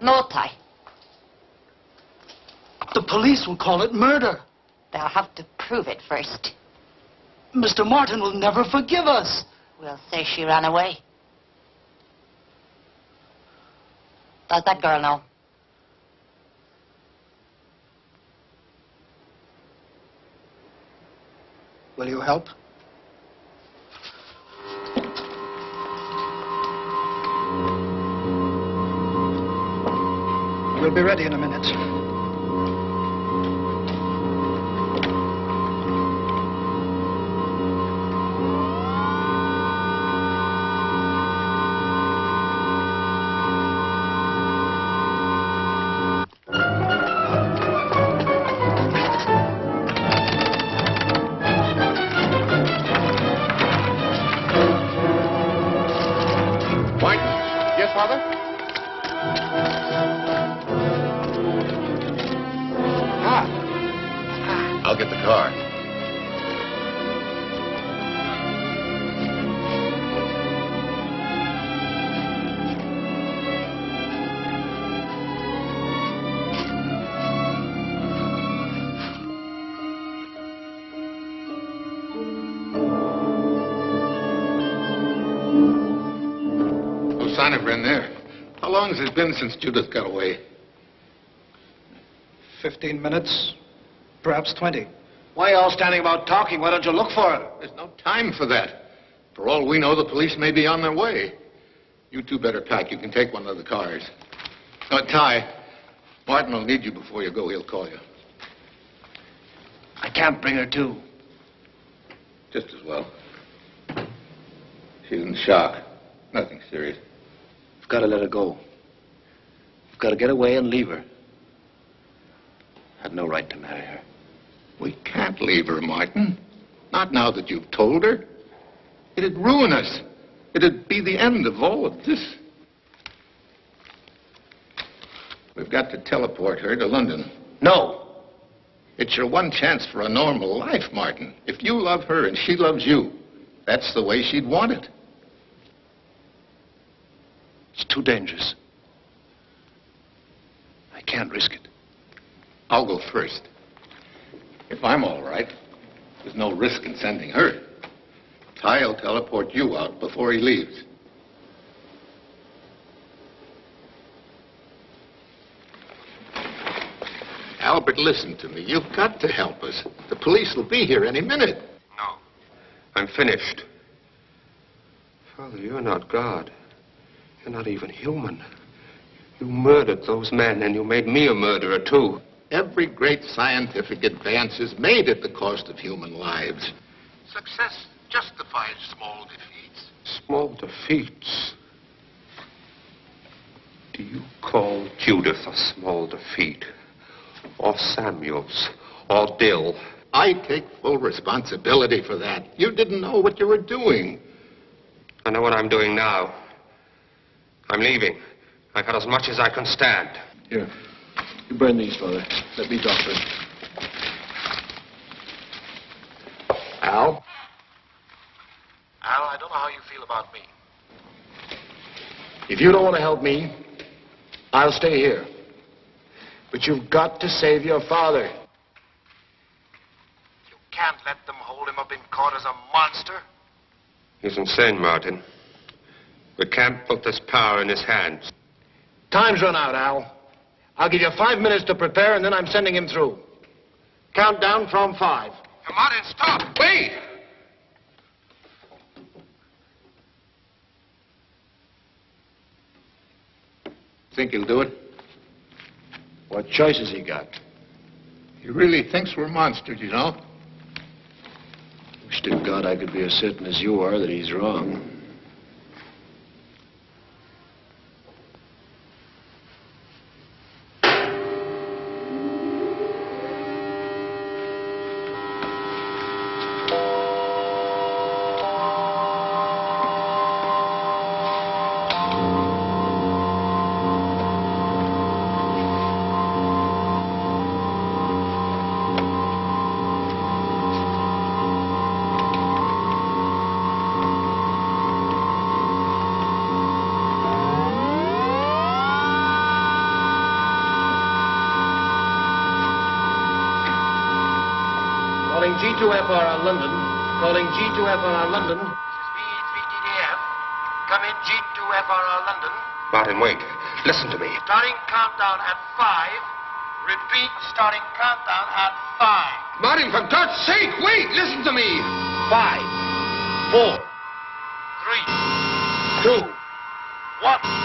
No, Ty. The police will call it murder. They'll have to prove it first. Mr. Martin will never forgive us. We'll say she ran away. Does that girl know? Will you help? We'll be ready in a minute. Martin? Yes, Father? I'll get the car. No sign of her in there. How long has it been since Judith got away? 15 minutes, perhaps 20. Why are you all standing about talking? Why don't you look for her? There's no time for that. For all we know, the police may be on their way. You two better pack. You can take one of the cars. Ty, Martin will need you before you go. He'll call you. I can't bring her to. Just as well. She's in shock. Nothing serious. You've got to let her go. You've got to get away and leave her. I had no right to marry her. We can't leave her, Martin. Not now that you've told her. It'd ruin us. It'd be the end of all of this. We've got to teleport her to London. No. It's your one chance for a normal life, Martin. If you love her and she loves you, that's the way she'd want it. It's too dangerous. I can't risk it. I'll go first. If I'm all right, there's no risk in sending her. Ty will teleport you out before he leaves. Albert, listen to me. You've got to help us. The police will be here any minute. No. I'm finished. Father, you're not God. You're not even human. You murdered those men, and you made me a murderer, too. Every great scientific advance is made at the cost of human lives. Success justifies small defeats. Small defeats? Do you call Judith a small defeat? Or Samuel's? Or Dill? I take full responsibility for that. You didn't know what you were doing. I know what I'm doing now. I'm leaving. I've had as much as I can stand. Here. You burn these, Father. Let me doctor it. Al? Al, I don't know how you feel about me. If you don't want to help me, I'll stay here. But you've got to save your father. You can't let them hold him up in court as a monster. He's insane, Martin. We can't put this power in his hands. Time's run out, Al. I'll give you 5 minutes to prepare, and then I'm sending him through. Count down from 5. Martin, stop! Wait! Think he'll do it? What choice has he got? He really thinks we're monsters, you know? Wish to God I could be as certain as you are that he's wrong. Calling G2FRR London. Calling G2FRR London. VE3TDF. Come in, G2FRR London. Martin, wait. Listen to me. Starting countdown at 5. Repeat, starting countdown at 5. Martin, for God's sake, wait! Listen to me! 5, 4, 3, 2, 1.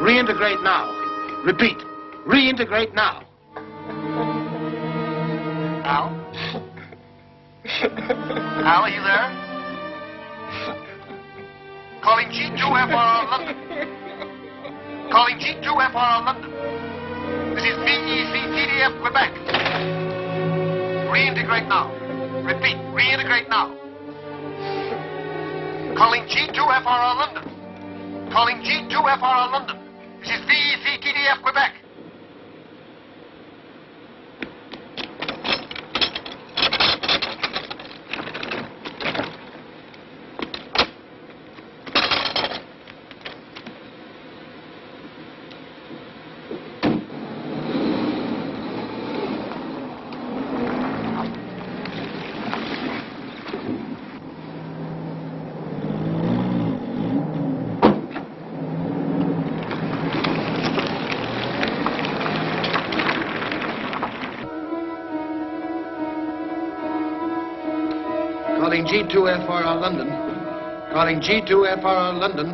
Reintegrate now. Repeat. Reintegrate now. Al? Al, are you there? Calling G2FRR London. Calling G2FRR London. This is VE3TDF Quebec. Reintegrate now. Repeat. Reintegrate now. Calling G2FRR London. Calling G2FRR London. This is VE3TDF Quebec. Calling G2FRR London. Calling G2FRR London.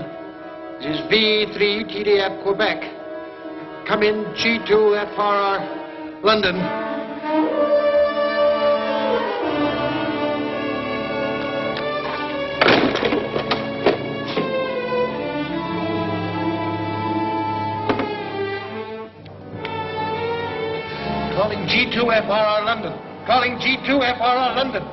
This is VE3TDF Quebec. Come in, G2FRR London. Calling G2FRR London. Calling G2FRR London.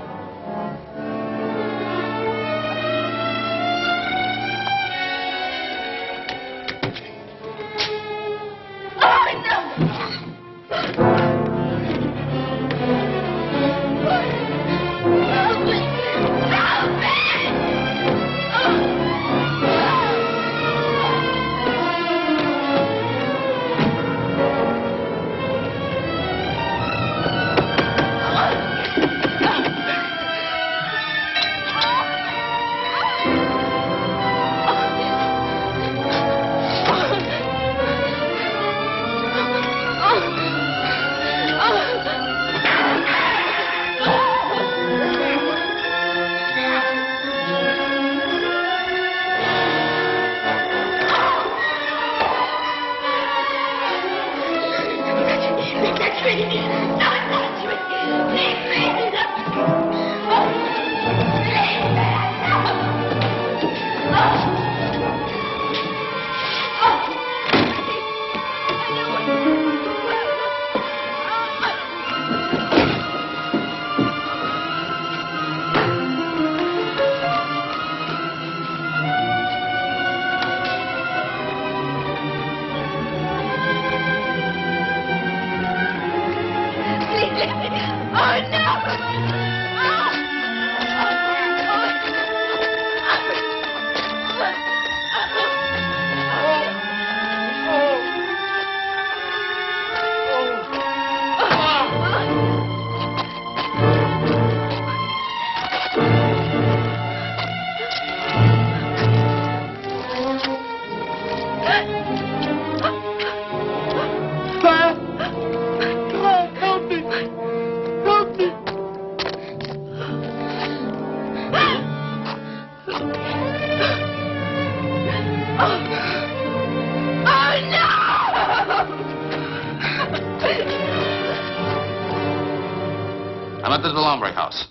I'm at the Delombre house.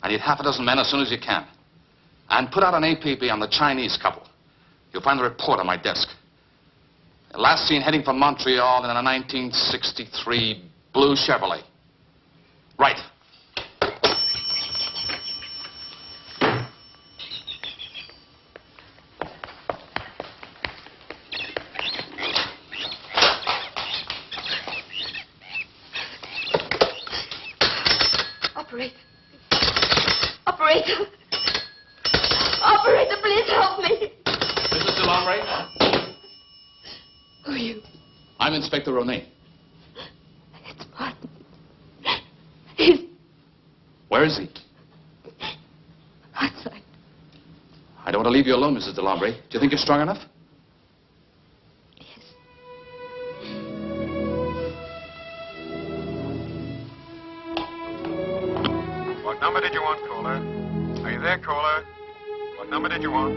I need half a dozen men as soon as you can. And put out an APB on the Chinese couple. You'll find the report on my desk. Last seen heading from Montreal in a 1963 blue Chevrolet. Right. Operator. Operator. Operator, please help me. Mrs. DeLombre? Who are you? I'm Inspector Ronay. It's Martin. He's Where is he? outside. I don't want to leave you alone, Mrs. DeLombre. Do you think you're strong enough? What number did you want, caller? Are you there, caller? What number did you want?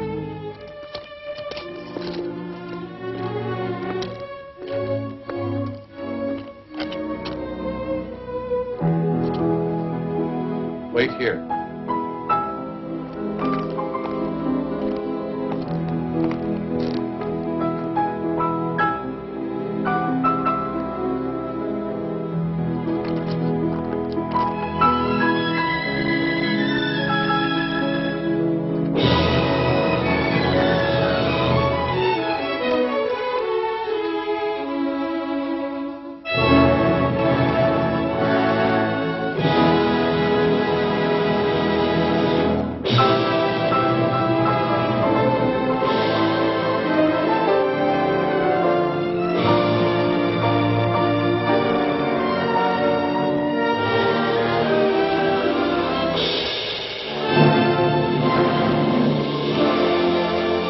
Wait here.